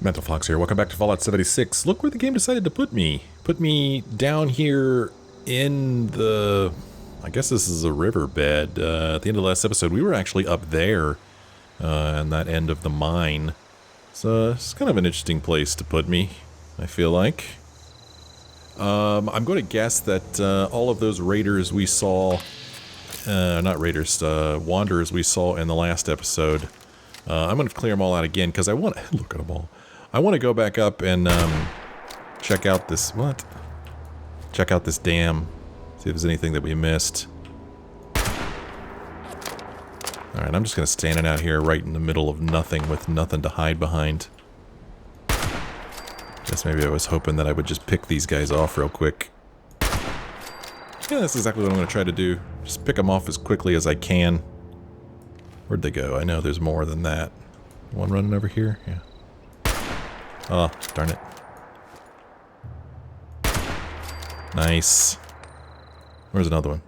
Mental Fox here. Welcome back to Fallout 76. Look where the game decided to put me. Put me down here in the... I guess this is a riverbed. At the end of the last episode, we were actually up there in that end of the mine. So it's kind of an interesting place to put me, I feel like. I'm going to guess that all of those raiders we saw... not raiders, wanderers we saw in the last episode... I'm going to clear them all out again, because I want... Look at them all. I want to go back up and check out this... What? Check out this dam. See if there's anything that we missed. Alright, I'm just going to stand out here right in the middle of nothing with nothing to hide behind. Guess maybe I was hoping that I would just pick these guys off real quick. Yeah, that's exactly what I'm going to try to do. Just pick them off as quickly as I can. Where'd they go? I know there's more than that. One running over here? Yeah. Oh, darn it. Nice. Where's another one?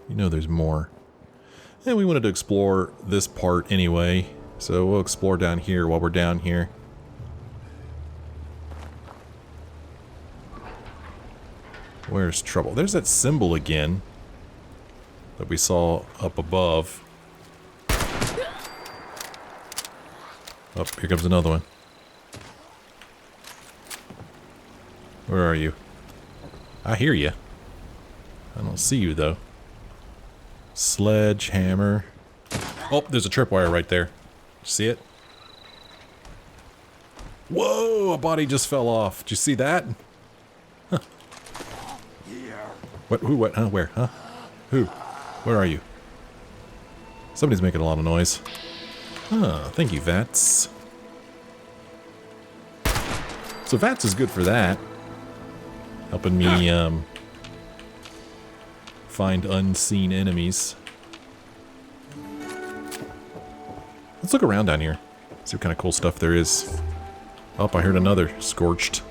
You know there's more. And we wanted to explore this part anyway, so we'll explore down here while we're down here. Where's trouble? There's that symbol again that we saw up above. Oh, here comes another one. Where are you? I hear you. I don't see you, though. Sledgehammer. Oh, there's a tripwire right there. See it? Whoa, a body just fell off. Did you see that? Huh. What? Who? What? Huh? Where? Huh? Who? Where are you? Somebody's making a lot of noise. Huh, thank you, VATS. So VATS is good for that. Helping me, find unseen enemies. Let's look around down here. See what kind of cool stuff there is. Oh, I heard another scorched.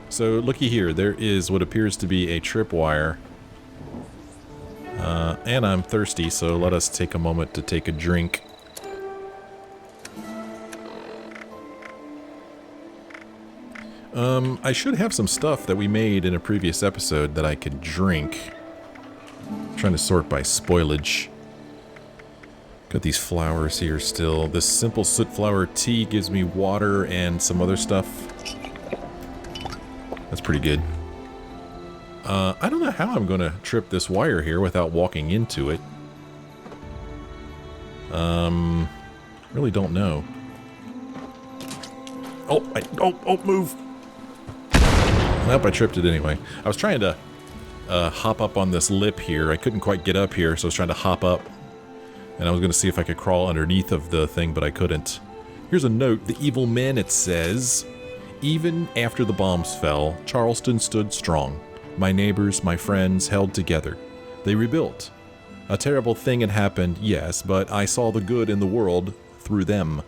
So, looky here. There is what appears to be a tripwire. And I'm thirsty, so let us take a moment to take a drink. I should have some stuff that we made in a previous episode that I could drink. I'm trying to sort by spoilage. Got these flowers here still. This simple soot flower tea gives me water and some other stuff. That's pretty good. I don't know how I'm going to trip this wire here without walking into it. Really don't know. Oh, move! Nope, I tripped it anyway. I was trying to hop up on this lip here. I couldn't quite get up here, so I was trying to hop up. And I was going to see if I could crawl underneath of the thing, but I couldn't. Here's a note. The evil men, it says, even after the bombs fell, Charleston stood strong. My neighbors, my friends, held together. They rebuilt. A terrible thing had happened, yes, but I saw the good in the world through them.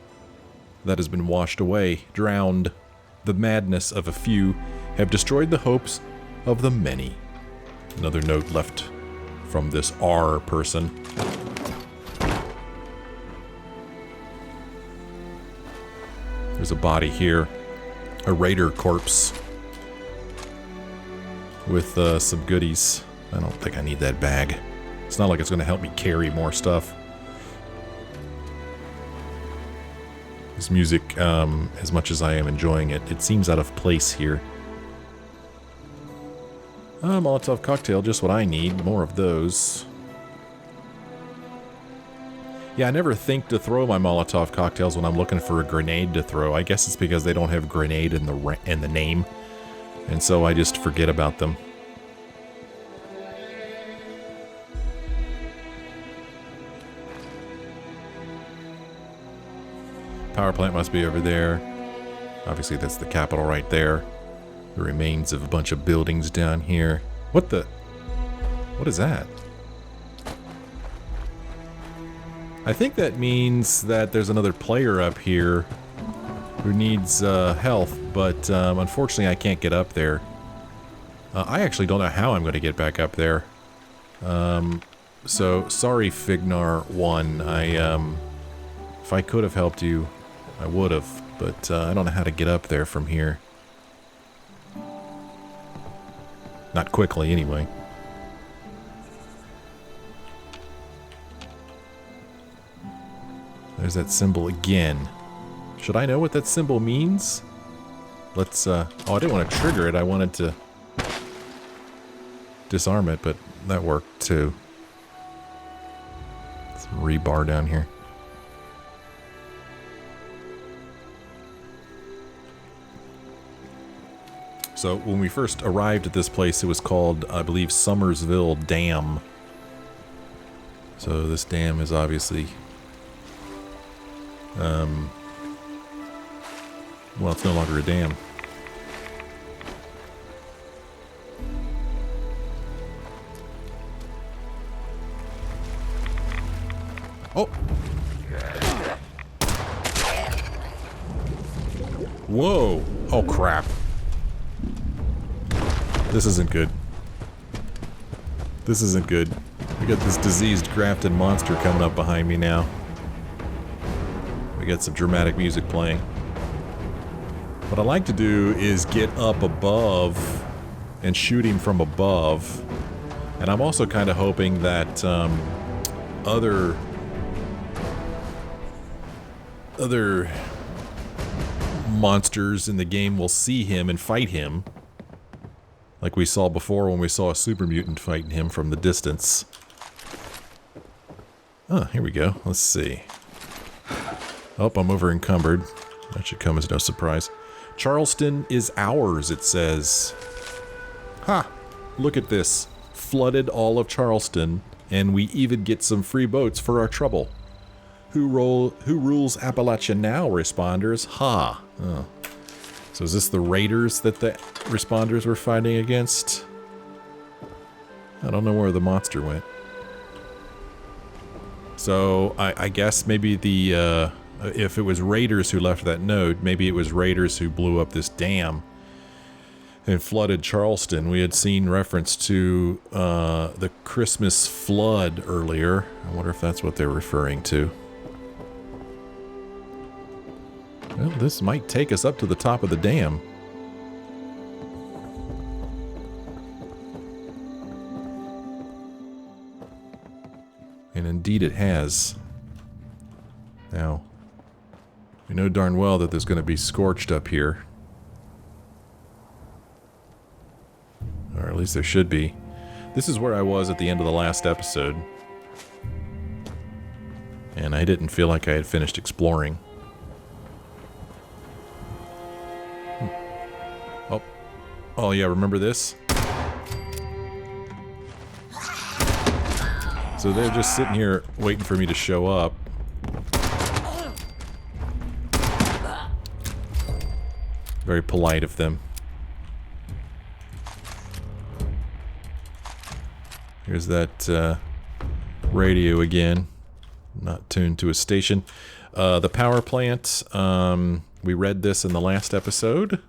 That has been washed away, drowned. The madness of a few have destroyed the hopes of the many. Another note left from this R person. There's a body here. A raider corpse. With some goodies. I don't think I need that bag. It's not like it's going to help me carry more stuff. This music, as much as I am enjoying it, it seems out of place here. Molotov cocktail, just what I need. More of those. Yeah, I never think to throw my Molotov cocktails when I'm looking for a grenade to throw. I guess it's because they don't have grenade in the name. And so I just forget about them. Power plant must be over there. Obviously that's the capital right there. The remains of a bunch of buildings down here. What is that? I think that means that there's another player up here who needs health, but unfortunately I can't get up there. I actually don't know how I'm going to get back up there. So, sorry Fignar 1, If I could have helped you, I would have, but I don't know how to get up there from here. Not quickly, anyway. There's that symbol again. Should I know what that symbol means? Let's, oh, I didn't want to trigger it. I wanted to disarm it, but that worked too. Some rebar down here. So when we first arrived at this place, it was called, I believe, Summersville Dam. So this dam is obviously, well, it's no longer a dam. Oh! Whoa! Oh, crap. This isn't good. This isn't good. We got this diseased Grafton monster coming up behind me now. We got some dramatic music playing. What I like to do is get up above and shoot him from above. And I'm also kind of hoping that other monsters in the game will see him and fight him. Like we saw before when we saw a super mutant fighting him from the distance. Oh, here we go. Let's see. Oh, I'm over encumbered. That should come as no surprise. Charleston is ours, it says. Ha! Look at this. Flooded all of Charleston, and we even get some free boats for our trouble. Who rules Appalachia now, responders? Ha! Oh. So is this the raiders that the responders were fighting against? I don't know where the monster went. So I guess maybe the if it was raiders who left that node, maybe it was raiders who blew up this dam and flooded Charleston. We had seen reference to the Christmas flood earlier. I wonder if that's what they're referring to. Well, this might take us up to the top of the dam. And indeed it has. Now, we know darn well that there's going to be scorched up here. Or at least there should be. This is where I was at the end of the last episode. And I didn't feel like I had finished exploring. Oh yeah, remember this? So they're just sitting here waiting for me to show up. Very polite of them. Here's that radio again. Not tuned to a station. The power plant. We read this in the last episode.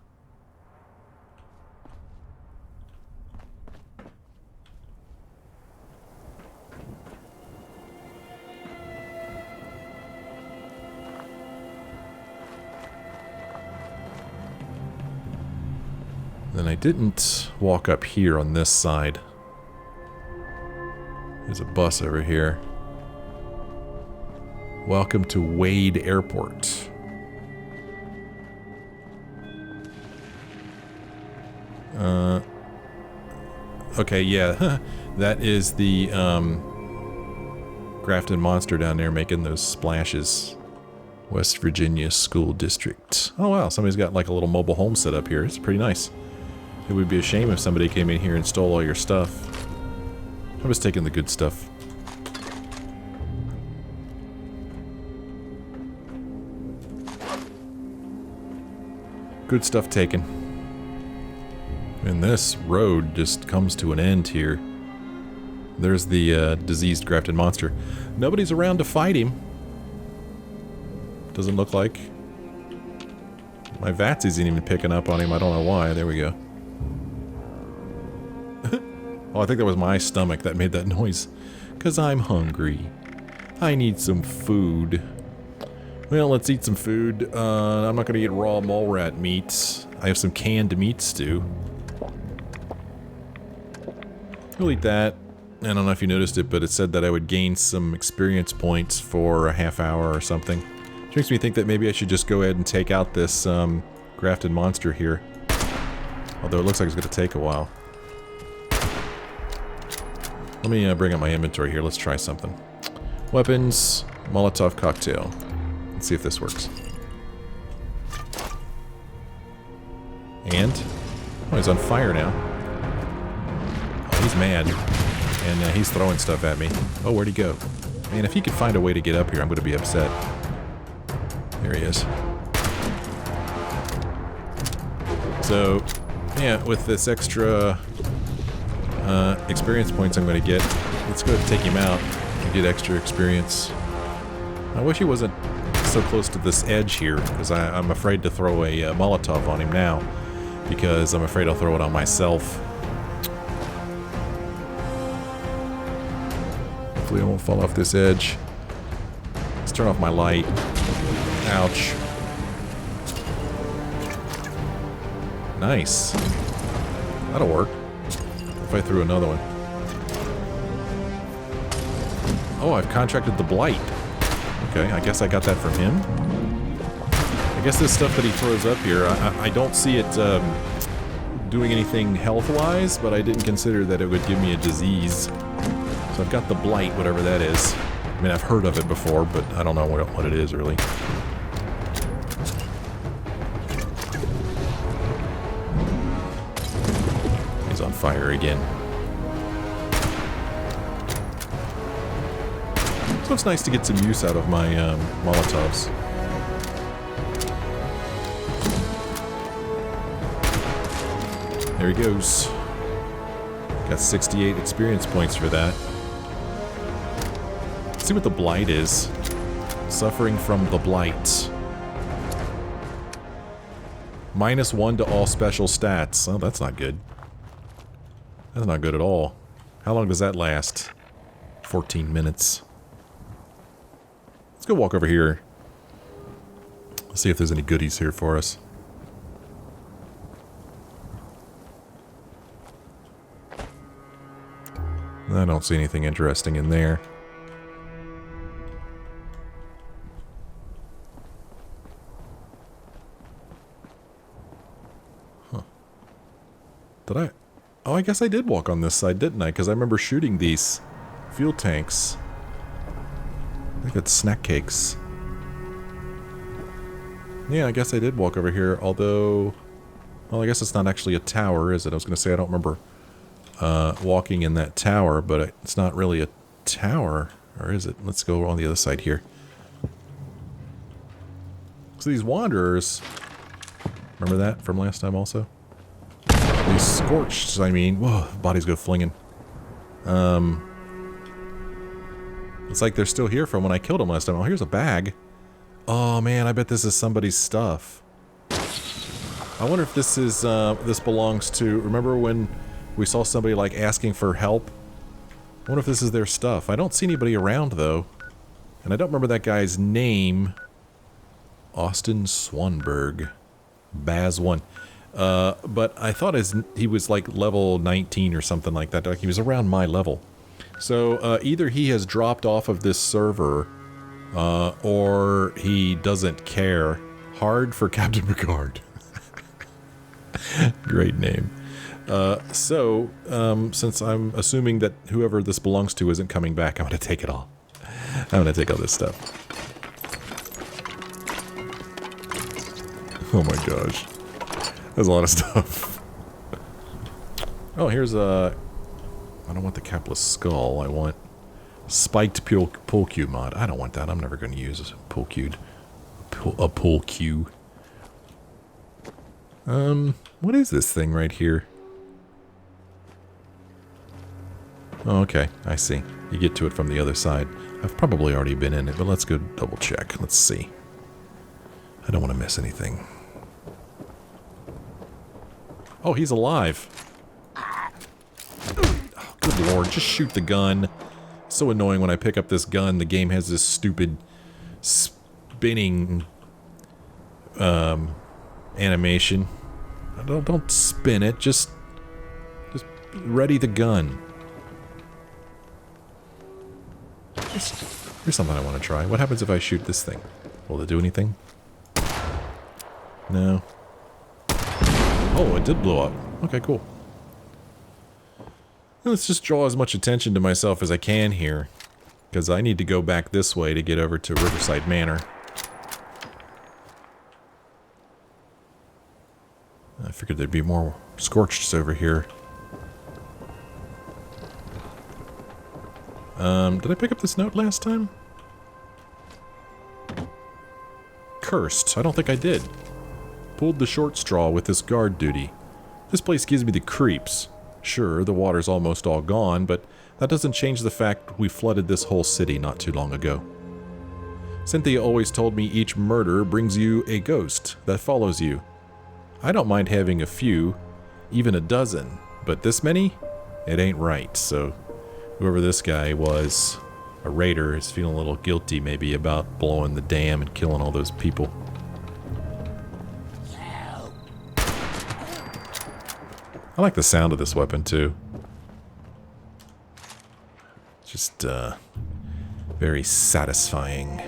Then I didn't walk up here on this side. There's a bus over here. Welcome to Wade Airport. Okay, yeah. That is the Grafton monster down there making those splashes. West Virginia School District. Oh wow, somebody's got like a little mobile home set up here. It's pretty nice. It would be a shame if somebody came in here and stole all your stuff. I was taking the good stuff. Good stuff taken. And this road just comes to an end here. There's the diseased Grafton monster. Nobody's around to fight him. Doesn't look like. My VATS isn't even picking up on him. I don't know why. There we go. Oh, I think that was my stomach that made that noise. 'Cause I'm hungry. I need some food. Well, let's eat some food. I'm not gonna eat raw mole rat meat. I have some canned meat stew. We'll eat that. I don't know if you noticed it, but it said that I would gain some experience points for a half hour or something. Which makes me think that maybe I should just go ahead and take out this Grafton monster here. Although it looks like it's gonna take a while. Let me bring up my inventory here. Let's try something. Weapons, Molotov cocktail. Let's see if this works. And? Oh, he's on fire now. Oh, he's mad. And he's throwing stuff at me. Oh, where'd he go? Man, if he could find a way to get up here, I'm going to be upset. There he is. So, yeah, with this extra experience points I'm going to get, let's go ahead and take him out and get extra experience. I wish he wasn't so close to this edge here, because I'm afraid to throw a Molotov on him now, because I'm afraid I'll throw it on myself. Hopefully I won't fall off this edge. Let's turn off my light. Ouch. Nice. That'll work. If I threw another one. Oh, I've contracted the Blight. Okay, I guess I got that from him. I guess this stuff that he throws up here, I don't see it doing anything health-wise, but I didn't consider that it would give me a disease. So I've got the Blight, whatever that is. I mean, I've heard of it before, but I don't know what it is, really. He's on fire again. So it's nice to get some use out of my Molotovs. There he goes. Got 68 experience points for that. Let's see what the Blight is. Suffering from the Blight. -1 to all special stats. Oh, that's not good. That's not good at all. How long does that last? 14 minutes. Let's go walk over here. Let's see if there's any goodies here for us. I don't see anything interesting in there. Huh. Did I? Oh, I guess I did walk on this side, didn't I? Because I remember shooting these fuel tanks. I think it's snack cakes. Yeah, I guess I did walk over here, although... Well, I guess it's not actually a tower, is it? I was going to say I don't remember walking in that tower, but it's not really a tower, or is it? Let's go on the other side here. So these wanderers... Remember that from last time also? These scorched, I mean... Whoa, bodies go flinging. It's like they're still here from when I killed them last time. Oh, here's a bag. Oh man, I bet this is somebody's stuff. I wonder if this is, this belongs to... Remember when we saw somebody, like, asking for help? I wonder if this is their stuff. I don't see anybody around, though. And I don't remember that guy's name. Austin Swanberg. Baz1. But I thought he was, like, level 19 or something like that. Like, he was around my level. So, either he has dropped off of this server, or he doesn't care. Hard for Captain Picard. Great name. Since I'm assuming that whoever this belongs to isn't coming back, I'm gonna take it all. I'm gonna take all this stuff. Oh my gosh. There's a lot of stuff. Oh, here's a... I don't want the capless skull, I want... Spiked pull cue mod. I don't want that, I'm never gonna use a pull cue. A pull cue. What is this thing right here? Oh, okay, I see. You get to it from the other side. I've probably already been in it, but let's go double check. Let's see. I don't want to miss anything. Oh, he's alive. Oh, good lord, just shoot the gun. It's so annoying when I pick up this gun, the game has this stupid spinning animation. Don't spin it. Just ready the gun. Here's something I want to try. What happens if I shoot this thing? Will it do anything? No. Oh, it did blow up. Okay, cool. Let's just draw as much attention to myself as I can here, because I need to go back this way to get over to Riverside Manor. I figured there'd be more scorcheds over here. Did I pick up this note last time? Cursed. I don't think I did. Pulled the short straw with this guard duty. This place gives me the creeps. Sure, the water's almost all gone, but that doesn't change the fact we flooded this whole city not too long ago. Cynthia always told me each murder brings you a ghost that follows you. I don't mind having a few, even a dozen, but this many? It ain't right, so whoever this guy was, a raider, is feeling a little guilty maybe about blowing the dam and killing all those people. I like the sound of this weapon, too. Just, very satisfying.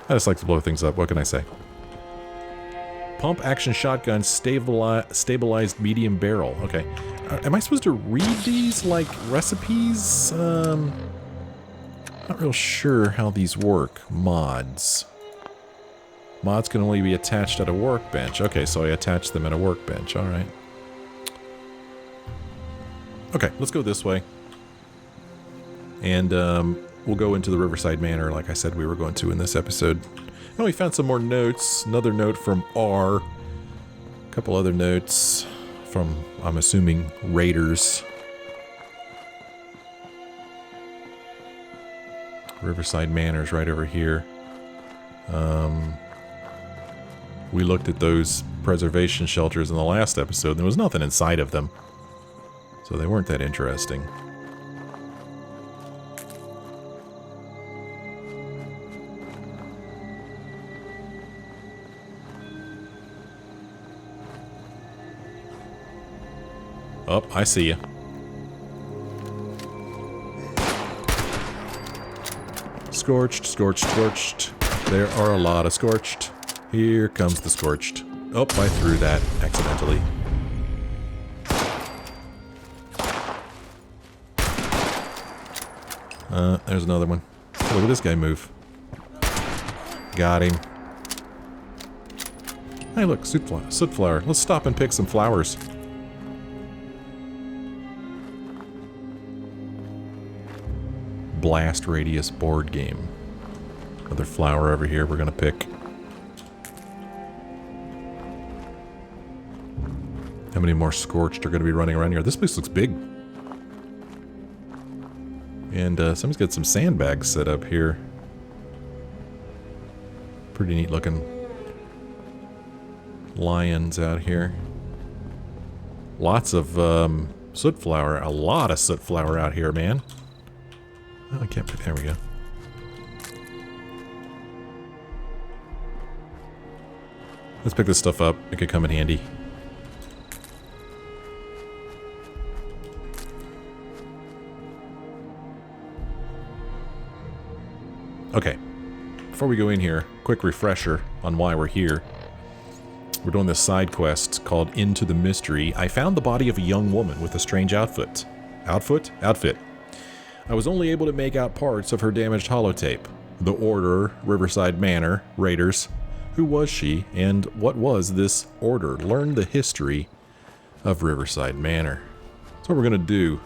I just like to blow things up, what can I say? Pump action shotgun stabilized medium barrel. Okay. Am I supposed to read these like recipes? Not real sure how these work. Mods. Mods can only be attached at a workbench. Okay, so I attach them at a workbench. Alright. Okay, let's go this way. And we'll go into the Riverside Manor like I said we were going to in this episode. And we found some more notes. Another note from R. A couple other notes from, I'm assuming, raiders. Riverside Manor's right over here. We looked at those preservation shelters in the last episode. There was nothing inside of them. So they weren't that interesting. Oh, I see you. Scorched, scorched, scorched. There are a lot of scorched. Here comes the scorched. Oh, I threw that accidentally. There's another one. Look at this guy move. Got him. Hey, look, soot flower. Let's stop and pick some flowers. Blast radius board game. Another flower over here we're gonna pick. How many more scorched are gonna be running around here? This place looks big. And somebody's got some sandbags set up here. Pretty neat looking lions out here. Lots of soot flower. A lot of soot flower out here, man. Oh, I can't put. There we go. Let's pick this stuff up. It could come in handy. Okay. Before we go in here, quick refresher on why we're here. We're doing this side quest called Into the Mystery. I found the body of a young woman with a strange outfit. Outfit? I was only able to make out parts of her damaged holotape. The Order, Riverside Manor, Raiders. Who was she, and what was this Order? Learn the history of Riverside Manor. That's what we're gonna do.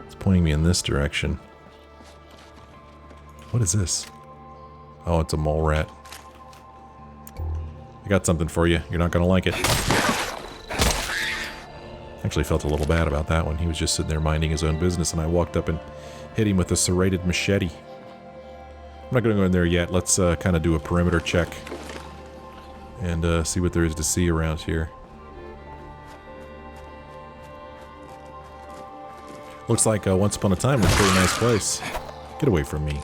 It's pointing me in this direction. What is this? Oh, it's a mole rat. I got something for you. You're not gonna like it. Actually felt a little bad about that one. He was just sitting there minding his own business, and I walked up and hit him with a serrated machete. I'm not going to go in there yet. Let's kind of do a perimeter check and see what there is to see around here. Looks like once upon a time was a pretty nice place. Get away from me.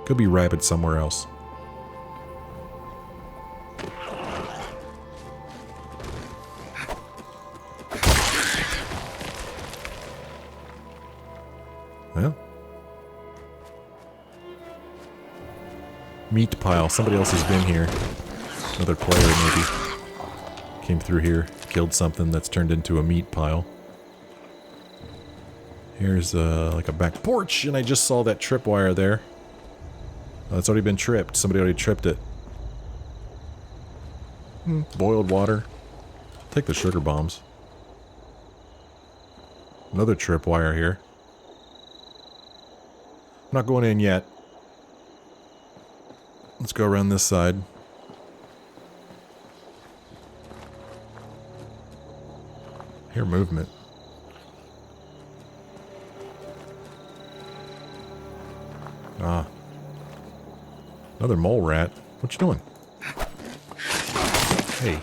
Go be rabid somewhere else. Well. Meat pile. Somebody else has been here. Another player maybe. Came through here, killed something that's turned into a meat pile. Here's like a back porch, and I just saw that tripwire there. Oh, it's already been tripped. Somebody already tripped it. Boiled water. Take the sugar bombs. Another tripwire here. I'm not going in yet. Let's go around this side. Hear movement. Ah. Another mole rat. What you doing? Hey.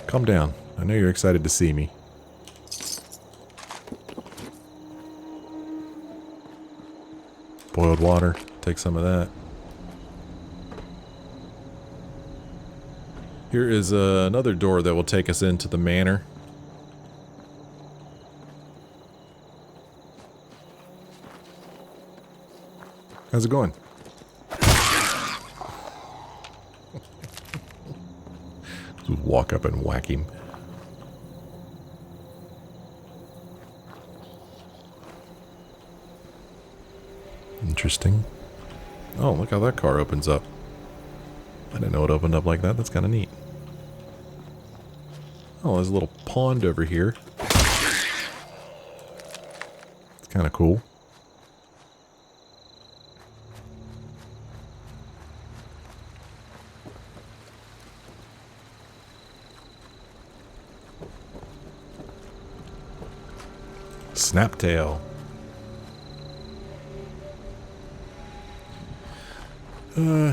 Calm down. I know you're excited to see me. Boiled water. Take some of that. Here is another door that will take us into the manor. How's it going? Just walk up and whack him. Interesting. Oh, look how that car opens up. I didn't know it opened up like that. That's kind of neat. Oh, there's a little pond over here. It's kind of cool. Snaptail.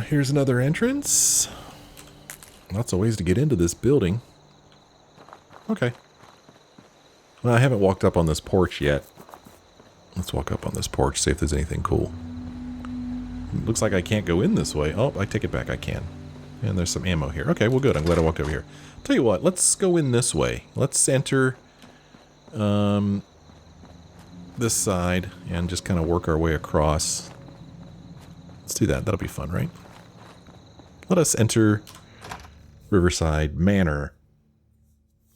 Here's another entrance. Lots of ways to get into this building. Okay. Well, I haven't walked up on this porch yet. Let's walk up on this porch, see if there's anything cool. Looks like I can't go in this way. Oh, I take it back, I can. And there's some ammo here. Okay, well good, I'm glad I walked over here. Tell you what, let's go in this way. Let's enter this side and just kind of work our way across. Let's do that. That'll be fun, right? Let us enter Riverside Manor.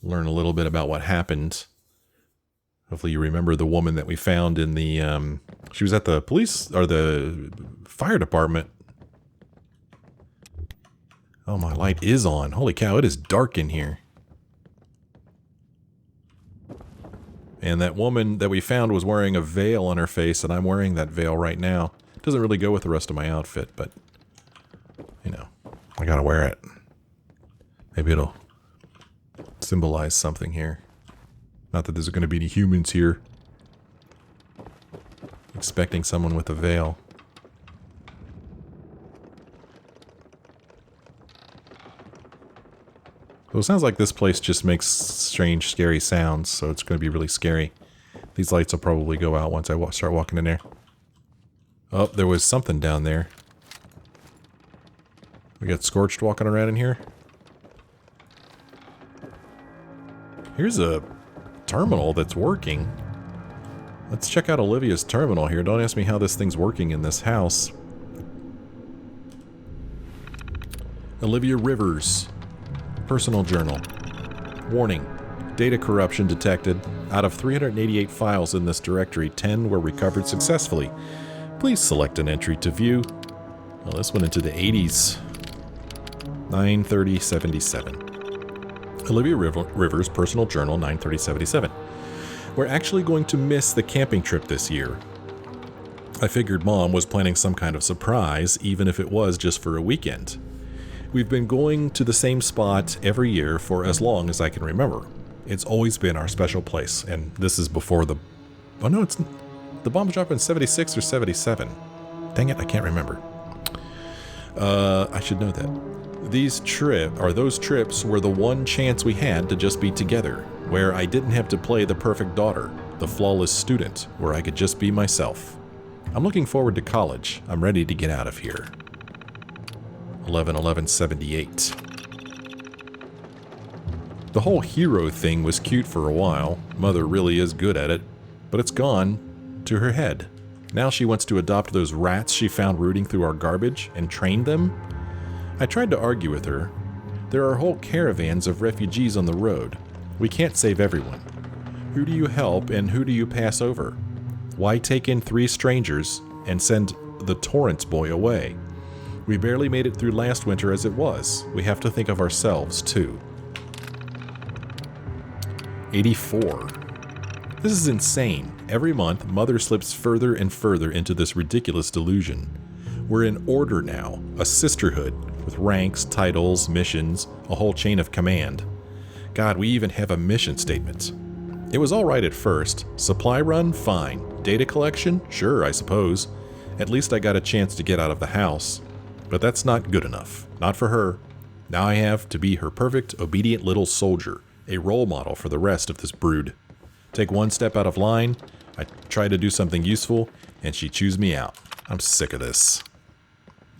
Learn a little bit about what happened. Hopefully you remember the woman that we found in the... she was at the police... or the fire department. Oh, my light is on. Holy cow, it is dark in here. And that woman that we found was wearing a veil on her face, and I'm wearing that veil right now. Doesn't really go with the rest of my outfit, but, you know, I gotta wear it. Maybe it'll symbolize something here. Not that there's going to be any humans here. Expecting someone with a veil. So it sounds like this place just makes strange, scary sounds, so it's going to be really scary. These lights will probably go out once I start walking in there. Oh, there was something down there. We got Scorched walking around in here. Here's a terminal that's working. Let's check out Olivia's terminal here. Don't ask me how this thing's working in this house. Olivia Rivers. Personal journal. Warning. Data corruption detected. Out of 388 files in this directory, 10 were recovered successfully. Please select an entry to view. Well, this went into the 80s. 9/30/77. Olivia Rivers, Personal Journal, 9/30/77. We're actually going to miss the camping trip this year. I figured Mom was planning some kind of surprise, even if it was just for a weekend. We've been going to the same spot every year for as long as I can remember. It's always been our special place, and this is before the... Oh no, it's... The bomb dropped in 76 or 77. Dang it, I can't remember. I should know that. Those trips were the one chance we had to just be together, where I didn't have to play the perfect daughter. the flawless student, where I could just be myself. I'm looking forward to college. I'm ready to get out of here. 11/11/78. The whole hero thing was cute for a while. Mother really is good at it, but it's gone to her head. Now she wants to adopt those rats she found rooting through our garbage and train them. I tried to argue with her. There are whole caravans of refugees on the road. We can't save everyone. Who do you help and who do you pass over? Why take in 3 strangers and send the Torrance boy away? We barely made it through last winter as it was. We have to think of ourselves, too. 84. This is insane. Every month, Mother slips further and further into this ridiculous delusion. We're in order now, a sisterhood, with ranks, titles, missions, a whole chain of command. God, we even have a mission statement. It was alright at first. Supply run? Fine. Data collection? Sure, I suppose. At least I got a chance to get out of the house. But that's not good enough. Not for her. Now I have to be her perfect, obedient little soldier, a role model for the rest of this brood. Take one step out of line, I try to do something useful, and she chews me out. I'm sick of this.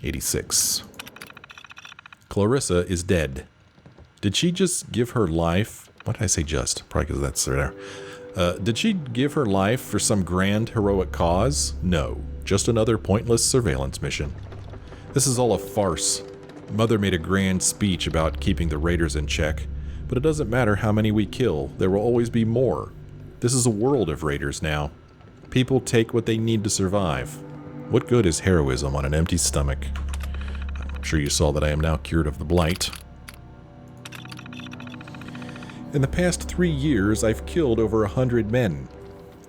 86. Clarissa is dead. Did she just give her life? Why did I say just? Probably because that's there. Did she give her life for some grand heroic cause? No, just another pointless surveillance mission. This is all a farce. Mother made a grand speech about keeping the raiders in check, but it doesn't matter how many we kill, there will always be more. This is a world of raiders now. People take what they need to survive. What good is heroism on an empty stomach? I'm sure you saw that I am now cured of the blight. In the past 3 years, I've killed over 100 men.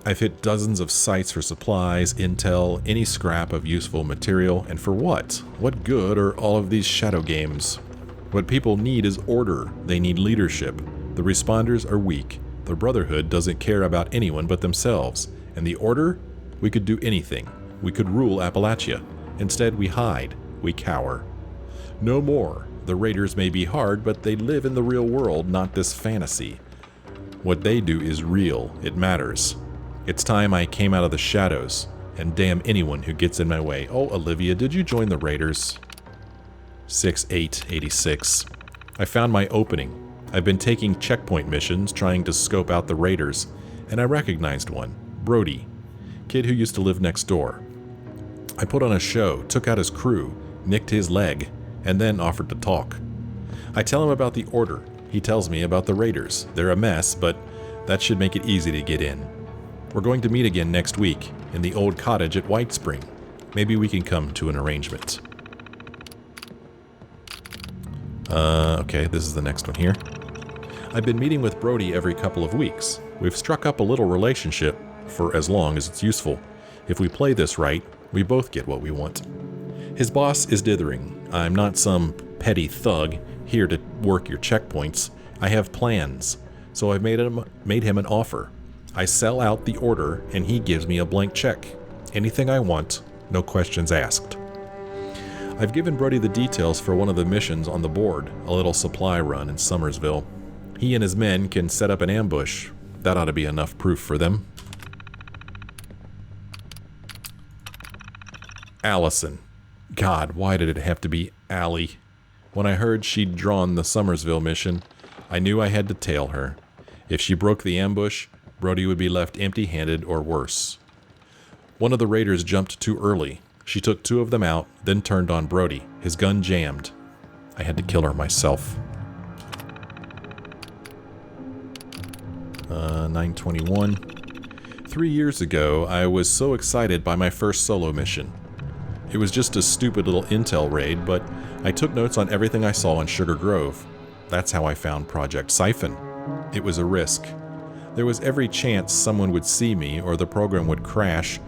I've hit dozens of sites for supplies, intel, any scrap of useful material, and for what? What good are all of these shadow games? What people need is order. They need leadership. The responders are weak. The Brotherhood doesn't care about anyone but themselves. And the Order? We could do anything. We could rule Appalachia. Instead, we hide. We cower. No more. The raiders may be hard, but they live in the real world, not this fantasy. What they do is real. It matters. It's time I came out of the shadows, and damn anyone who gets in my way. Oh, Olivia, did you join the raiders? 6/8/86. I found my opening. I've been taking checkpoint missions, trying to scope out the raiders, and I recognized one. Brody. Kid who used to live next door. I put on a show, took out his crew, nicked his leg, and then offered to talk. I tell him about the Order. He tells me about the raiders. They're a mess, but that should make it easy to get in. We're going to meet again next week, in the old cottage at White Spring. Maybe we can come to an arrangement. Okay, this is the next one here. I've been meeting with Brody every couple of weeks. We've struck up a little relationship, for as long as it's useful. If we play this right, we both get what we want. His boss is dithering. I'm not some petty thug here to work your checkpoints. I have plans, so I've made him an offer. I sell out the Order, and he gives me a blank check. Anything I want, no questions asked. I've given Brody the details for one of the missions on the board, a little supply run in Summersville. He and his men can set up an ambush. That ought to be enough proof for them. Allison. God, why did it have to be Allie? When I heard she'd drawn the Summersville mission, I knew I had to tail her. If she broke the ambush, Brody would be left empty-handed or worse. One of the raiders jumped too early. She took 2 of them out, then turned on Brody. His gun jammed. I had to kill her myself. 921. 3 years ago, I was so excited by my first solo mission. It was just a stupid little intel raid, but I took notes on everything I saw in Sugar Grove. That's how I found Project Siphon. It was a risk. There was every chance someone would see me, or the program would crash,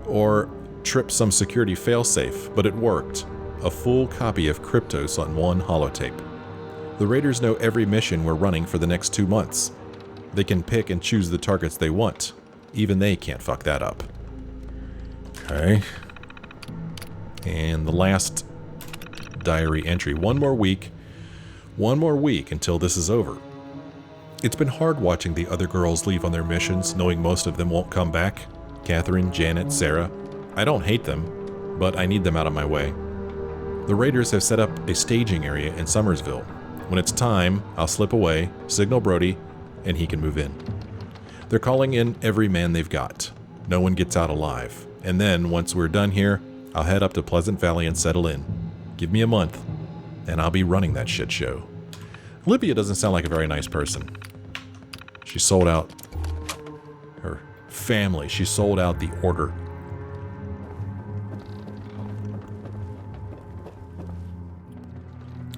or trip some security failsafe, but it worked. A full copy of Kryptos on one holotape. The raiders know every mission we're running for the next 2 months. They can pick and choose the targets they want. Even they can't fuck that up. Okay. And the last diary entry. One more week until this is over. It's been hard watching the other girls leave on their missions, knowing most of them won't come back. Catherine, Janet, Sarah. I don't hate them, but I need them out of my way. The Raiders have set up a staging area in Summersville. When it's time, I'll slip away, signal Brody, and he can move in. They're calling in every man they've got. No one gets out alive. And then, once we're done here, I'll head up to Pleasant Valley and settle in. Give me a month, and I'll be running that shit show. Olivia doesn't sound like a very nice person. She sold out her family. She sold out the order.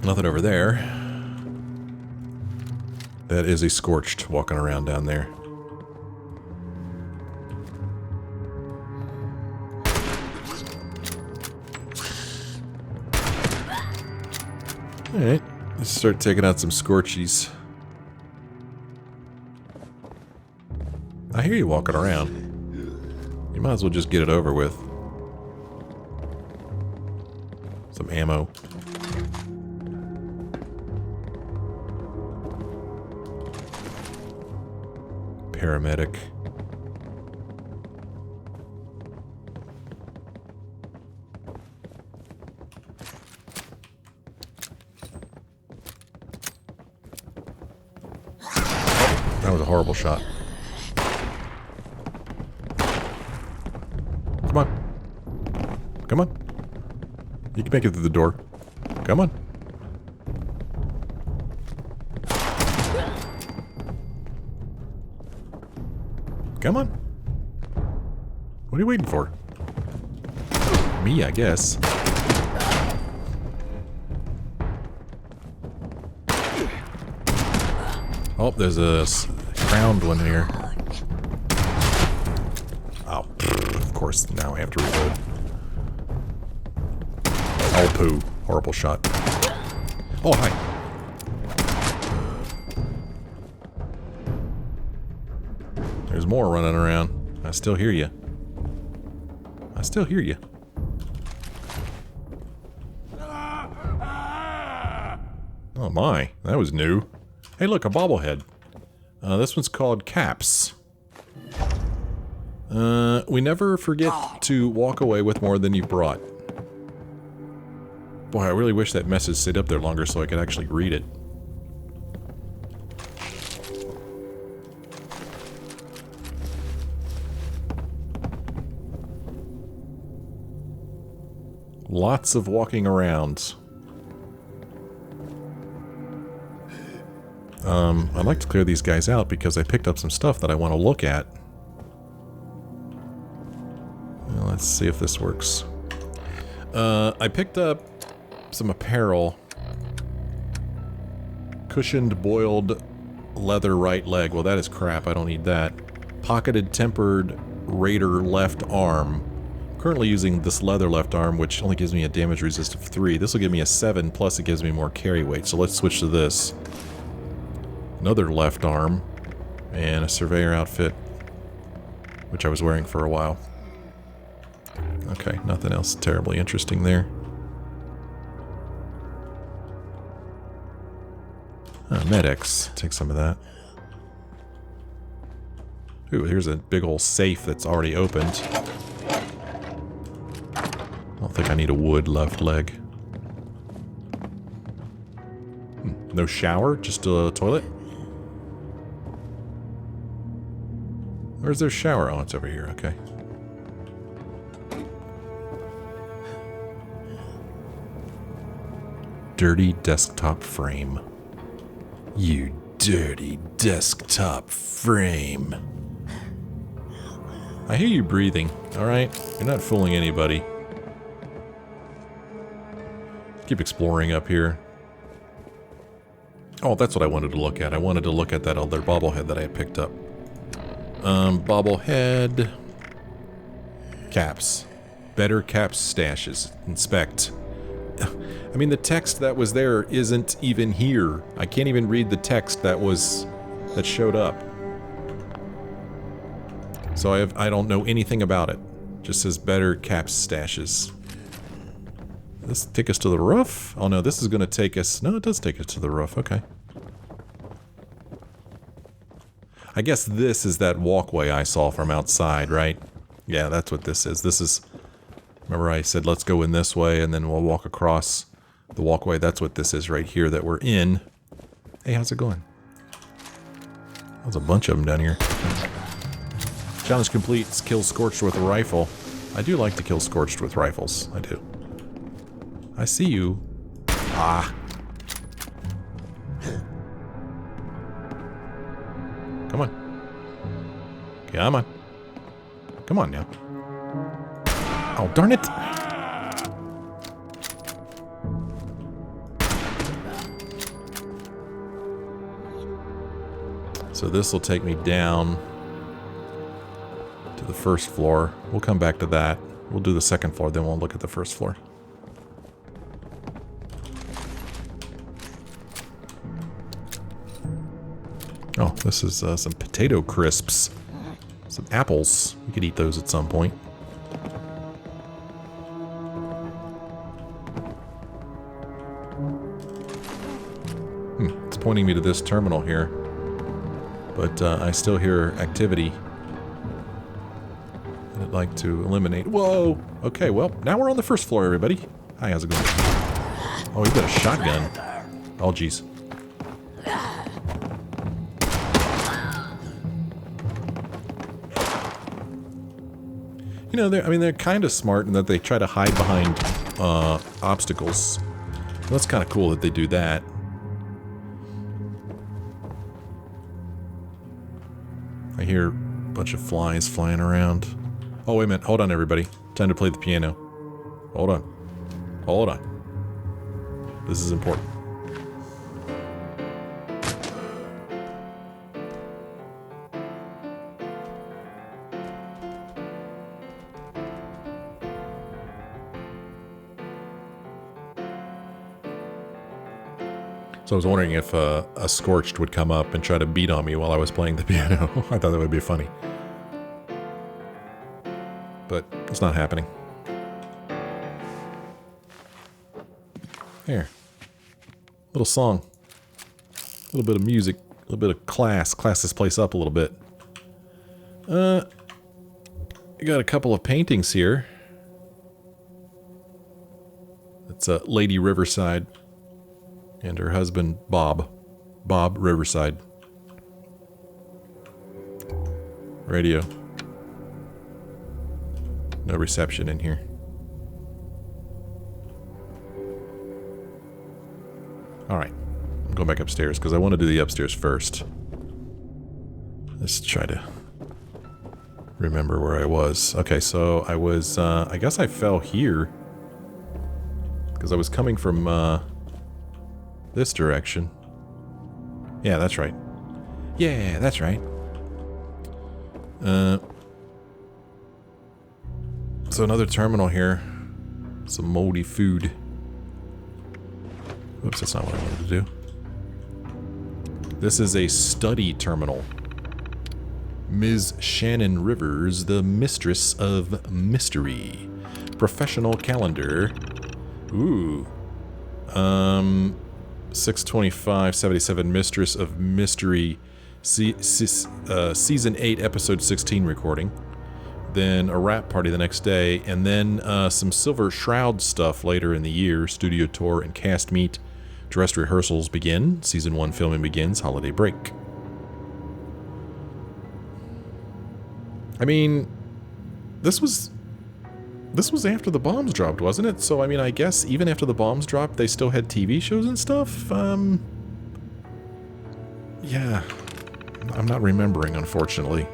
Nothing over there. That is a Scorched walking around down there. Alright, let's start taking out some Scorchies. I hear you walking around. You might as well just get it over with. Some ammo. Paramedic. That was a horrible shot. Come on. Come on. You can make it through the door. Come on. Come on. What are you waiting for? Me, I guess. Oh, there's a crowned one here. Oh, of course, now I have to reload. Oh, poo. Horrible shot. Oh, hi. There's more running around. I still hear you. I still hear you. Oh my, that was new. Hey look, a bobblehead. This one's called Caps. We never forget to walk away with more than you've brought. Boy, I really wish that message stayed up there longer so I could actually read it. Lots of walking around. I'd like to clear these guys out because I picked up some stuff that I want to look at. Well, let's see if this works. I picked up some apparel. Cushioned boiled leather right leg. Well, that is crap. I don't need that. Pocketed tempered raider left arm. Currently using this leather left arm, which only gives me a damage resist of 3. This will give me a 7, plus it gives me more carry weight. So let's switch to this. Another left arm, and a surveyor outfit, which I was wearing for a while. Okay, nothing else terribly interesting there. Medics. Take some of that. Ooh, here's a big old safe that's already opened. I don't think I need a wood left leg. No shower? Just a toilet? Where's their shower? Oh, it's over here. Okay. Dirty desktop frame. You dirty desktop frame. I hear you breathing, alright? You're not fooling anybody. Keep exploring up here. Oh, that's what I wanted to look at. I wanted to look at that other bobblehead that I had picked up. Bobblehead. Caps. Better caps stashes. Inspect. I mean, the text that was there isn't even here. I can't even read the text that showed up. So I don't know anything about it. Just says better caps stashes. Does this take us to the roof? Oh no, this is gonna take us... No, it does take us to the roof. Okay. I guess this is that walkway I saw from outside, right? Yeah, that's what this is. This is... Remember I said let's go in this way and then we'll walk across the walkway. That's what this is right here that we're in. Hey, how's it going? There's a bunch of them down here. Challenge complete. Kill Scorched with a rifle. I do like to kill Scorched with rifles. I do. I see you. Ah. Come on. Come on. Come on now. Oh, darn it! So this will take me down to the first floor. We'll come back to that. We'll do the second floor, then we'll look at the first floor. Oh, this is some potato crisps. Some apples. We could eat those at some point. It's pointing me to this terminal here. But I still hear activity. I'd like to eliminate... Whoa! Okay, well, now we're on the first floor, everybody. Hi, how's it going? Oh, he's got a shotgun. Oh, jeez. You know, they're kind of smart in that they try to hide behind obstacles. That's kind of cool that they do that. I hear a bunch of flies flying around. Oh, wait a minute. Hold on, everybody. Time to play the piano. Hold on. Hold on. This is important. So I was wondering if a Scorched would come up and try to beat on me while I was playing the piano. I thought that would be funny. But it's not happening. There. Little song. A little bit of music. A little bit of class. Class this place up a little bit. I got a couple of paintings here. It's Lady Riverside. And her husband, Bob. Bob Riverside. Radio. No reception in here. Alright. I'm going back upstairs because I want to do the upstairs first. Let's try to remember where I was. Okay, so I was, I guess I fell here. Because I was coming from, this direction. Yeah, that's right. Yeah, that's right. So another terminal here. Some moldy food. Oops, that's not what I wanted to do. This is a study terminal. Ms. Shannon Rivers, the Mistress of Mystery. Professional calendar. Ooh. 6/25/77, Mistress of Mystery, Season 8, Episode 16 recording. Then a rap party the next day, and then some Silver Shroud stuff later in the year. Studio tour and cast meet. Dress rehearsals begin. Season 1 filming begins. Holiday break. I mean, this was after the bombs dropped, wasn't it? So, I mean, I guess even after the bombs dropped, they still had TV shows and stuff? Yeah. I'm not remembering, unfortunately.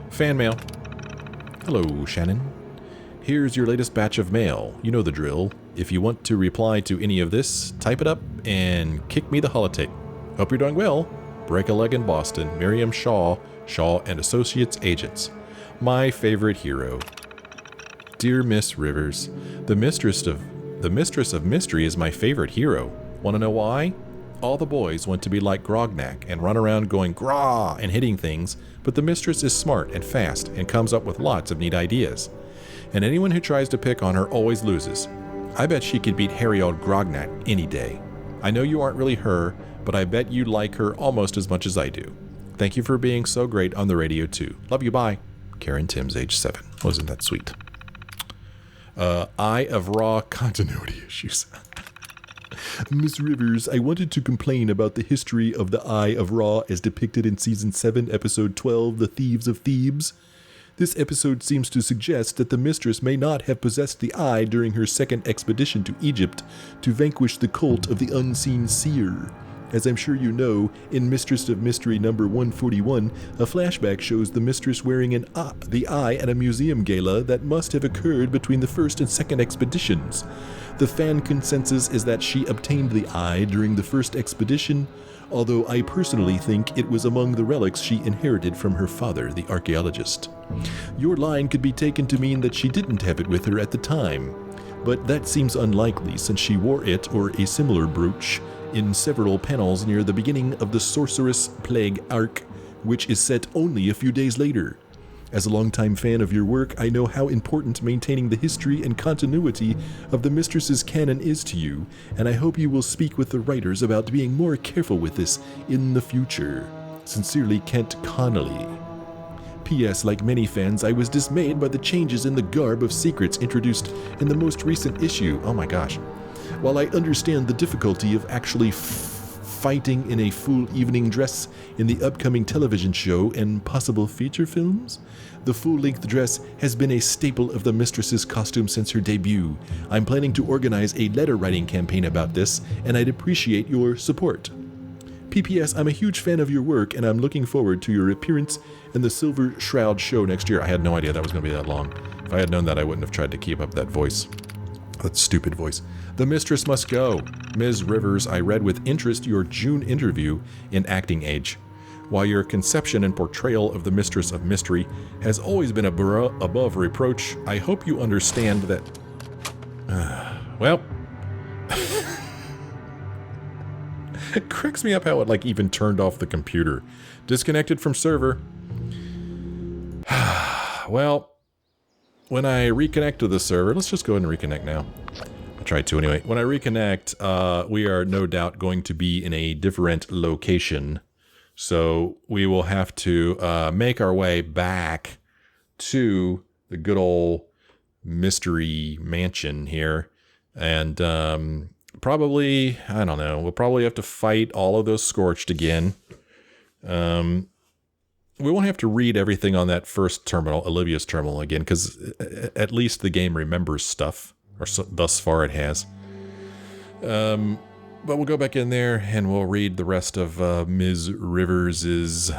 Fan mail. Hello, Shannon. Here's your latest batch of mail. You know the drill. If you want to reply to any of this, type it up and kick me the holotape. Hope you're doing well. Break a leg in Boston. Miriam Shaw, Shaw and Associates Agents. My favorite hero. Dear Miss Rivers, the Mistress of Mystery is my favorite hero. Want to know why? All the boys want to be like Grognak and run around going grah and hitting things, but the Mistress is smart and fast and comes up with lots of neat ideas. And anyone who tries to pick on her always loses. I bet she could beat hairy old Grognak any day. I know you aren't really her, but I bet you like her almost as much as I do. Thank you for being so great on the radio, too. Love you, bye. Karen Timms, age 7. Wasn't that sweet? Eye of Raw continuity issues. Miss Rivers, I wanted to complain about the history of the Eye of Ra as depicted in Season 7, Episode 12, The Thieves of Thebes. This episode seems to suggest that the mistress may not have possessed the eye during her second expedition to Egypt to vanquish the cult of the unseen seer. As I'm sure you know, in Mistress of Mystery number 141, a flashback shows the mistress wearing the eye at a museum gala that must have occurred between the first and second expeditions. The fan consensus is that she obtained the eye during the first expedition, although I personally think it was among the relics she inherited from her father, the archaeologist. Your line could be taken to mean that she didn't have it with her at the time, but that seems unlikely since she wore it or a similar brooch in several panels near the beginning of the Sorceress Plague arc, which is set only a few days later. As a longtime fan of your work, I know how important maintaining the history and continuity of the Mistress's canon is to you, and I hope you will speak with the writers about being more careful with this in the future. Sincerely, Kent Connolly. P.S. Like many fans, I was dismayed by the changes in the garb of secrets introduced in the most recent issue. Oh my gosh. While I understand the difficulty of actually fighting in a full evening dress in the upcoming television show and possible feature films, the full-length dress has been a staple of the mistress's costume since her debut. I'm planning to organize a letter-writing campaign about this, and I'd appreciate your support. P.P.S. I'm a huge fan of your work, and I'm looking forward to your appearance in the Silver Shroud show next year. I had no idea that was going to be that long. If I had known that, I wouldn't have tried to keep up that voice. That stupid voice. The mistress must go. Ms. Rivers, I read with interest your June interview in Acting Age. While your conception and portrayal of the Mistress of Mystery has always been above reproach, I hope you understand that... well... It cracks me up how it, like, even turned off the computer. Disconnected from server. Well... When I reconnect to the server, let's just go ahead and reconnect now. I'll try to anyway. When I reconnect, we are no doubt going to be in a different location. So we will have to make our way back to the good old mystery mansion here. And probably, I don't know, we'll probably have to fight all of those Scorched again. We won't have to read everything on that first terminal, Olivia's terminal again, because at least the game remembers stuff, or so, thus far it has. But we'll go back in there and we'll read the rest of Ms. Rivers's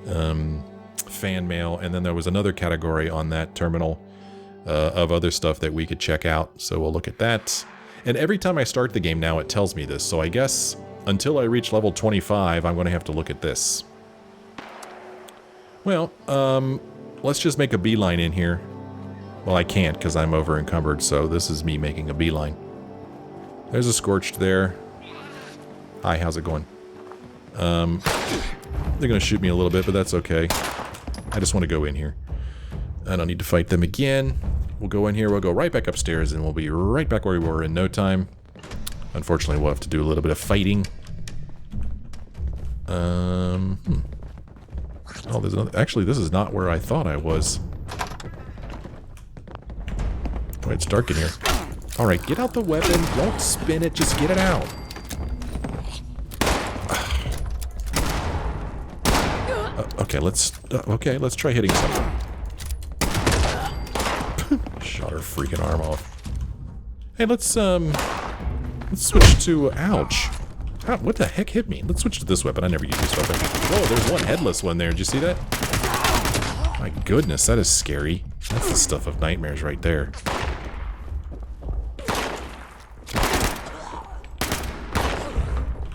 fan mail, and then there was another category on that terminal of other stuff that we could check out, so we'll look at that. And every time I start the game now, it tells me this, so I guess until I reach level 25, I'm going to have to look at this. Well, let's just make a beeline in here. Well, I can't because I'm over encumbered, so this is me making a beeline. There's a Scorched there. Hi, how's it going? They're going to shoot me a little bit, but that's okay. I just want to go in here. I don't need to fight them again. We'll go in here, we'll go right back upstairs, and we'll be right back where we were in no time. Unfortunately, we'll have to do a little bit of fighting. Oh, there's another. Actually, this is not where I thought I was. Oh, it's dark in here. Alright, get out the weapon. Don't spin it, just get it out. Okay, let's try hitting something. Shot her freaking arm off. Hey, let's switch to... Ouch. What the heck hit me? Let's switch to this weapon. I never use this weapon. Whoa, there's one headless one there. Did you see that? My goodness, that is scary. That's the stuff of nightmares right there.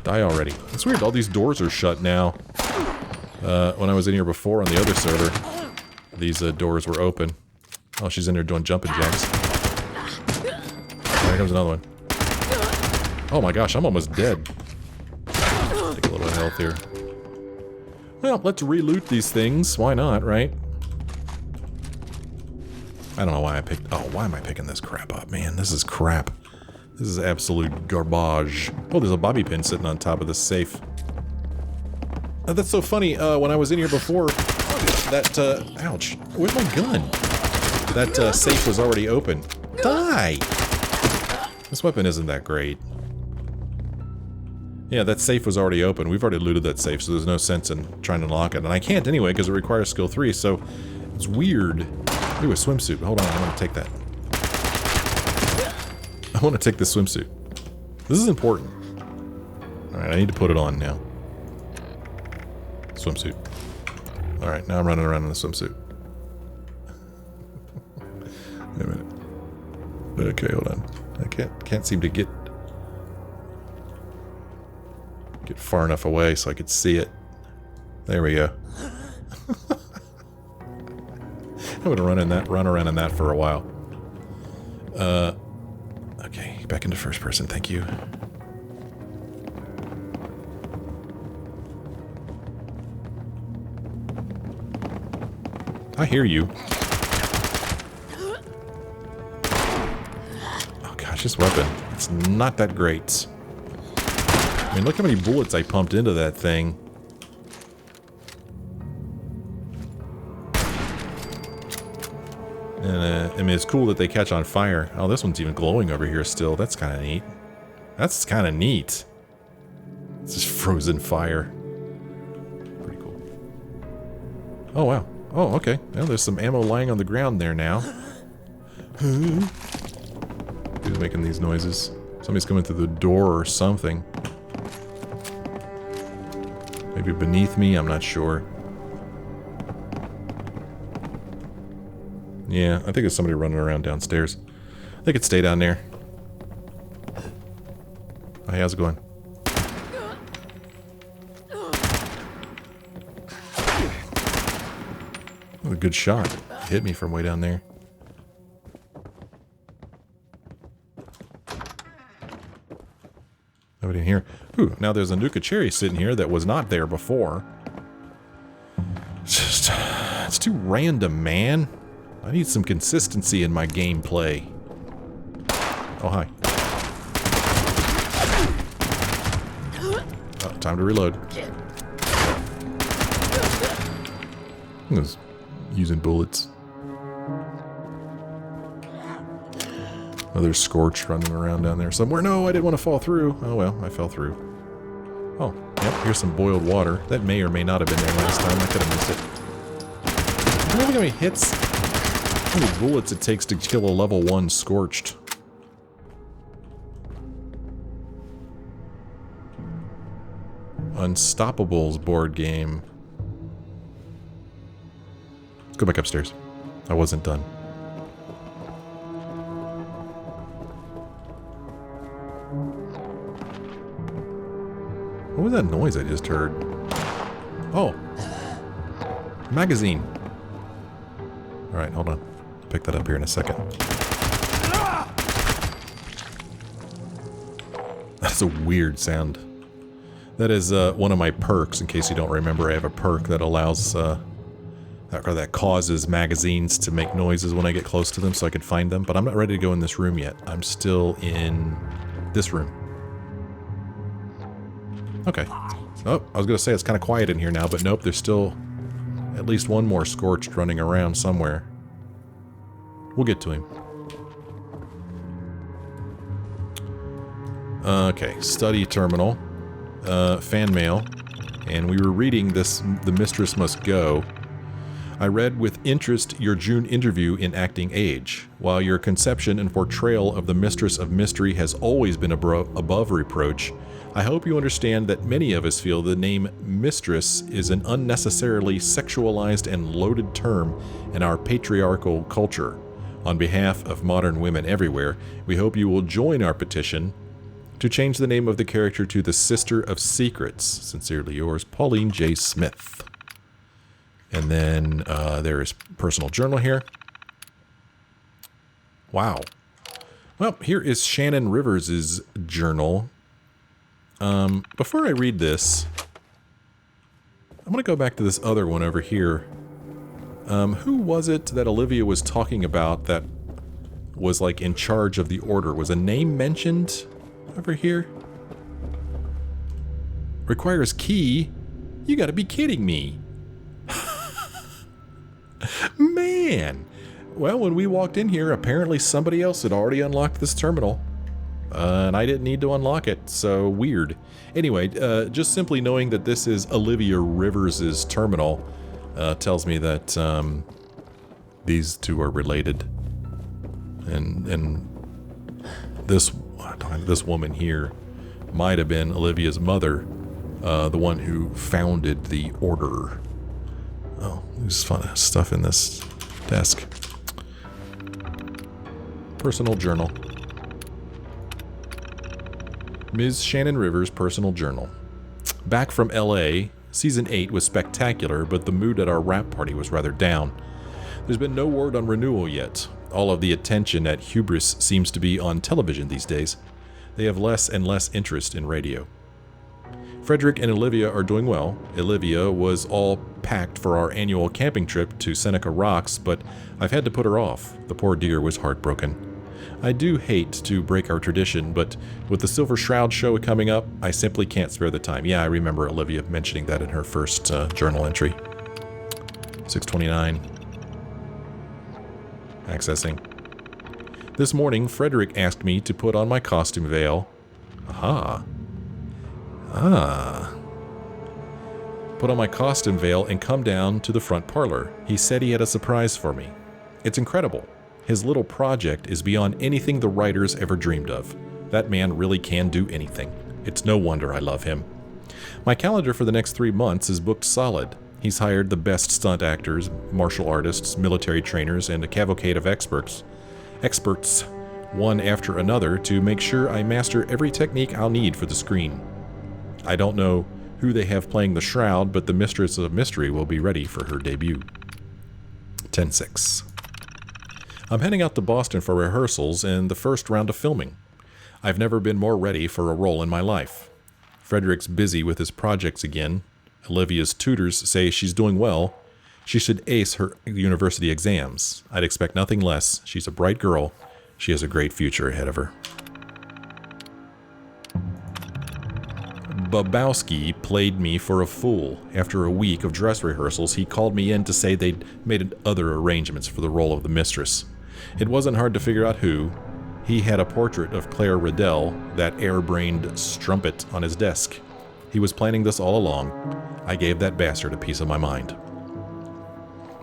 Die already. It's weird, all these doors are shut now. When I was in here before on the other server, these doors were open. Oh, she's in there doing jumping jacks. There comes another one. Oh my gosh, I'm almost dead. Take a little health here. Well, let's re-loot these things. Why not, right? I don't know why I picked... Oh, why am I picking this crap up? Man, this is crap. This is absolute garbage. Oh, there's a bobby pin sitting on top of this safe. That's so funny. When I was in here before, that, ouch, where's my gun? That safe was already open. Die! This weapon isn't that great. Yeah, that safe was already open. We've already looted that safe, so there's no sense in trying to unlock it. And I can't anyway, because it requires skill 3, so it's weird. Ooh, a swimsuit. Hold on, I want to take that. I want to take this swimsuit. This is important. Alright, I need to put it on now. Swimsuit. Alright, now I'm running around in the swimsuit. Wait a minute. Okay, hold on. I can't seem to get far enough away so I could see it. There we go. I would run around in that for a while. Okay, back into first person, thank you. I hear you. Oh gosh, this weapon, it's not that great. I mean, look how many bullets I pumped into that thing. And, I mean, it's cool that they catch on fire. Oh, this one's even glowing over here still. That's kind of neat. That's kind of neat. It's just frozen fire. Pretty cool. Oh, wow. Oh, okay. Well, there's some ammo lying on the ground there now. Who's making these noises? Somebody's coming through the door or something. Maybe beneath me, I'm not sure. Yeah, I think there's somebody running around downstairs. They could stay down there. Hey, how's it going? Oh, a good shot. Hit me from way down there. Nobody in here. Ooh, now there's a Nuka Cherry sitting here that was not there before. It's too random, man. I need some consistency in my gameplay. Oh, hi. Oh, time to reload. I was using bullets. Oh, there's Scorch running around down there somewhere. No, I didn't want to fall through. Oh well, I fell through. Oh, yep, here's some boiled water. That may or may not have been there last time. I could have missed it. I don't know how many hits, how many bullets it takes to kill a level 1 Scorched. Unstoppables board game. Let's go back upstairs. I wasn't done. What was that noise I just heard? Oh! Magazine! Alright, hold on. I'll pick that up here in a second. That's a weird sound. That is one of my perks, in case you don't remember. I have a perk that allows, that causes magazines to make noises when I get close to them so I can find them. But I'm not ready to go in this room yet. I'm still in this room. Okay. Oh, I was going to say it's kind of quiet in here now, but nope, there's still at least one more Scorched running around somewhere. We'll get to him. Okay, study terminal. Fan mail. And we were reading this, The Mistress Must Go. I read with interest your June interview in Acting Age. While your conception and portrayal of the Mistress of Mystery has always been above reproach, I hope you understand that many of us feel the name Mistress is an unnecessarily sexualized and loaded term in our patriarchal culture. On behalf of modern women everywhere, we hope you will join our petition to change the name of the character to the Sister of Secrets. Sincerely yours, Pauline J. Smith. And then there is personal journal here. Wow. Well, here is Shannon Rivers' journal. Before I read this, I'm going to go back to this other one over here. Who was it that Olivia was talking about that was like in charge of the order? Was a name mentioned over here? Requires key. You gotta be kidding me. Man. Well, when we walked in here, apparently somebody else had already unlocked this terminal. And I didn't need to unlock it, so weird. Anyway, just simply knowing that this is Olivia Rivers' terminal tells me that these two are related. And this woman here might have been Olivia's mother, the one who founded the Order. Oh, there's fun stuff in this desk. Personal journal. Ms. Shannon Rivers' personal journal. Back from LA, Season 8 was spectacular, but the mood at our wrap party was rather down. There's been no word on renewal yet. All of the attention at Hubris seems to be on television these days. They have less and less interest in radio. Frederick and Olivia are doing well. Olivia was all packed for our annual camping trip to Seneca Rocks, but I've had to put her off. The poor dear was heartbroken. I do hate to break our tradition, but with the Silver Shroud show coming up, I simply can't spare the time. Yeah, I remember Olivia mentioning that in her first journal entry. 629. Accessing. This morning, Frederick asked me to put on my costume veil. Aha. Put on my costume veil and come down to the front parlor. He said he had a surprise for me. It's incredible. His little project is beyond anything the writers ever dreamed of. That man really can do anything. It's no wonder I love him. My calendar for the next 3 months is booked solid. He's hired the best stunt actors, martial artists, military trainers, and a cavalcade of experts, one after another, to make sure I master every technique I'll need for the screen. I don't know who they have playing the Shroud, but the Mistress of Mystery will be ready for her debut. 10-6. I'm heading out to Boston for rehearsals and the first round of filming. I've never been more ready for a role in my life. Frederick's busy with his projects again. Olivia's tutors say she's doing well. She should ace her university exams. I'd expect nothing less. She's a bright girl. She has a great future ahead of her. Babowski played me for a fool. After a week of dress rehearsals, he called me in to say they'd made other arrangements for the role of the mistress. It wasn't hard to figure out who. He had a portrait of Claire Riddell, that air-brained strumpet, on his desk. He was planning this all along. I gave that bastard a piece of my mind.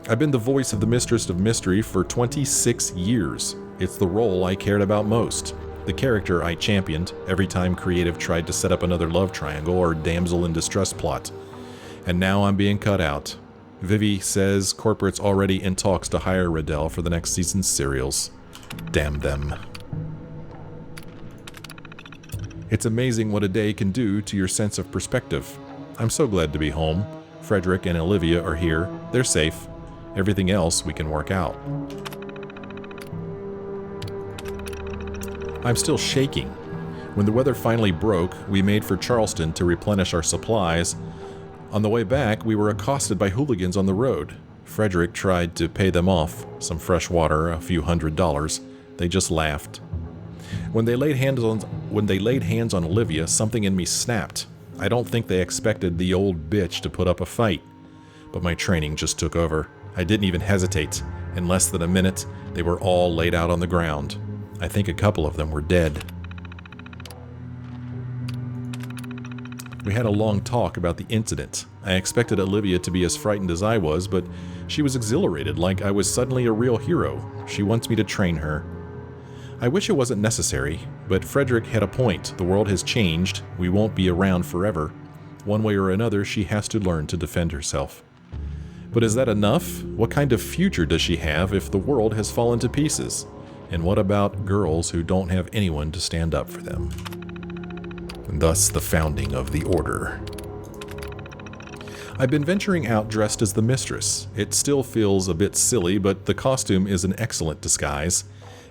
I've been the voice of the Mistress of Mystery for 26 years. It's the role I cared about most. The character I championed every time creative tried to set up another love triangle or damsel in distress plot. And now I'm being cut out. Vivi says corporate's already in talks to hire Riddell for the next season's serials. Damn them. It's amazing what a day can do to your sense of perspective. I'm so glad to be home. Frederick and Olivia are here. They're safe. Everything else we can work out. I'm still shaking. When the weather finally broke, we made for Charleston to replenish our supplies. On the way back, we were accosted by hooligans on the road. Frederick tried to pay them off, some fresh water, a few $100s. They just laughed. When they laid hands on Olivia, something in me snapped. I don't think they expected the old bitch to put up a fight. But my training just took over. I didn't even hesitate. In less than a minute, they were all laid out on the ground. I think a couple of them were dead. We had a long talk about the incident. I expected Olivia to be as frightened as I was, but she was exhilarated, like I was suddenly a real hero. She wants me to train her. I wish it wasn't necessary, but Frederick had a point. The world has changed. We won't be around forever. One way or another, she has to learn to defend herself. But is that enough? What kind of future does she have if the world has fallen to pieces? And what about girls who don't have anyone to stand up for them? And thus the founding of the Order. I've been venturing out dressed as the mistress. It still feels a bit silly, but the costume is an excellent disguise.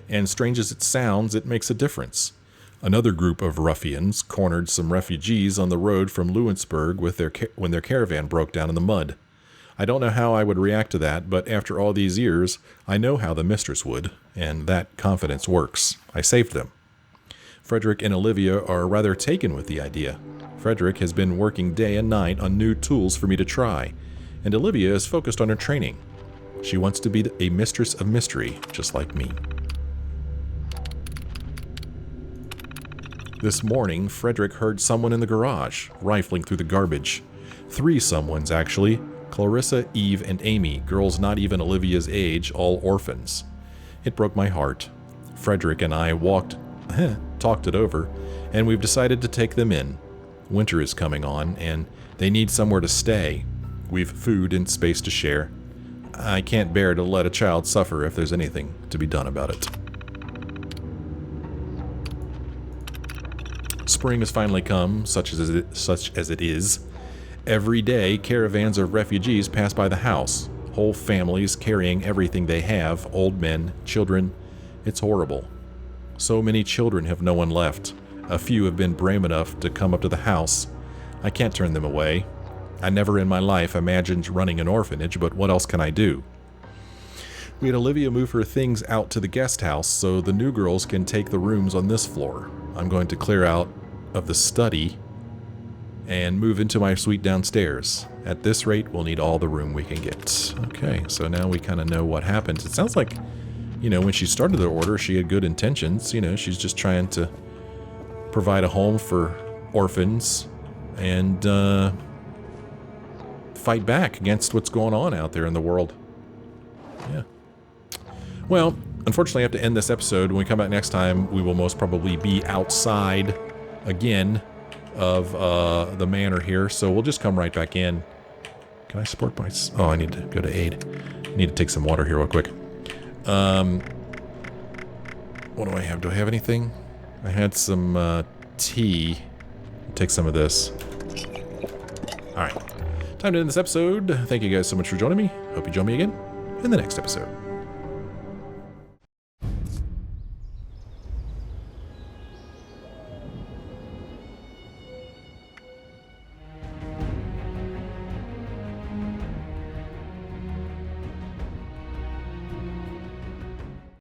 And strange as it sounds, it makes a difference. Another group of ruffians cornered some refugees on the road from Lewisburg when their caravan broke down in the mud. I don't know how I would react to that, but after all these years, I know how the mistress would, and that confidence works. I saved them. Frederick and Olivia are rather taken with the idea. Frederick has been working day and night on new tools for me to try, and Olivia is focused on her training. She wants to be a mistress of mystery, just like me. This morning, Frederick heard someone in the garage, rifling through the garbage. 3 someones, actually. Clarissa, Eve, and Amy, girls not even Olivia's age, all orphans. It broke my heart. Frederick and I talked it over, and we've decided to take them in. Winter is coming on, and they need somewhere to stay. We've food and space to share. I can't bear to let a child suffer if there's anything to be done about it. Spring has finally come, such as it is. Every day, caravans of refugees pass by the house, whole families carrying everything they have, old men, children. It's horrible. So many children have no one left. A few have been brave enough to come up to the house. I can't turn them away. I never in my life imagined running an orphanage, but what else can I do? We had Olivia move her things out to the guest house so the new girls can take the rooms on this floor. I'm going to clear out of the study and move into my suite downstairs. At this rate, we'll need all the room we can get. Okay, so now we kind of know what happens. It sounds like, when she started the order, she had good intentions. She's just trying to provide a home for orphans and fight back against what's going on out there in the world. Yeah. Well, unfortunately, I have to end this episode. When we come back next time, we will most probably be outside again of the manor here, so we'll just come right back in. Can I support my... Oh, I need to go to aid. I need to take some water here real quick. What do I have? Do I have anything? I had some tea. I'll take some of this. Alright. Time to end this episode. Thank you guys so much for joining me. Hope you join me again in the next episode.